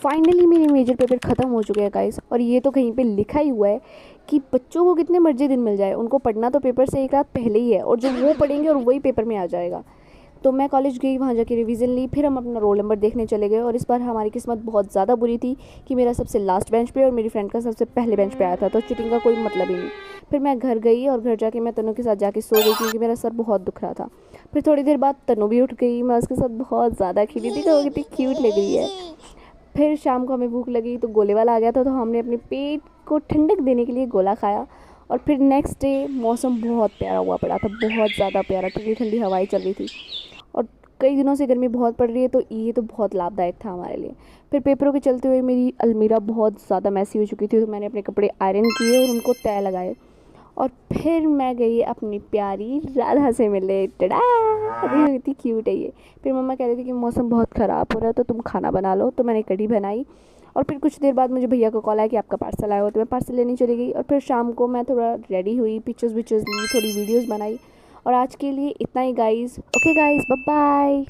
Finally मेरे major paper ख़त्म हो चुके हैं गाइस, और ये तो कहीं पे लिखा ही हुआ है कि बच्चों को कितने मर्जी दिन मिल जाए, उनको पढ़ना तो पेपर से एक रात पहले ही है, और जो वो पढ़ेंगे और वही पेपर में आ जाएगा। तो मैं कॉलेज गई, वहाँ जाके रिवीजन ली, फिर हम अपना रोल नंबर देखने चले गए। और इस बार हमारी किस्मत बहुत ज़्यादा बुरी थी कि मेरा सबसे लास्ट बेंच पे और मेरी फ्रेंड का सबसे पहले बेंच पे आया था, तो चीटिंग का कोई मतलब ही नहीं। फिर मैं घर गई और घर जाके मैं तनु के साथ जाके सो गई क्योंकि मेरा सर बहुत दुख रहा था। फिर थोड़ी देर बाद तनु भी उठ गई, मैं उसके साथ बहुत ज़्यादा खेली थी, तो वो कितनी क्यूट लग रही है। फिर शाम को हमें भूख लगी तो गोले वाला आ गया था, तो हमने अपने पेट को ठंडक देने के लिए गोला खाया। और फिर नेक्स्ट डे मौसम बहुत प्यारा हुआ पड़ा था, बहुत ज़्यादा प्यारा, ठंडी ठंडी हवाएं चल रही थी। और कई दिनों से गर्मी बहुत पड़ रही है, तो ये तो बहुत लाभदायक था हमारे लिए। फिर पेपरों के चलते हुए मेरी अलमीरा बहुत ज़्यादा मैसी हो चुकी थी, तो मैंने अपने कपड़े आयरन किए और उनको तय लगाए। और फिर मैं गई अपनी प्यारी राधा से मिले। टडा, अरे इतनी क्यूट है ये। फिर मम्मा कह रही थी कि मौसम बहुत ख़राब हो रहा है तो तुम खाना बना लो, तो मैंने कढ़ी बनाई। और फिर कुछ देर बाद मुझे भैया का कॉल आया कि आपका पार्सल आया हो, तो मैं पार्सल लेने चली गई। और फिर शाम को मैं थोड़ा रेडी हुई, पिक्चर्स विक्चर्स ली, थोड़ी वीडियोज़ बनाई। और आज के लिए इतना ही guys. Okay guys, bye bye.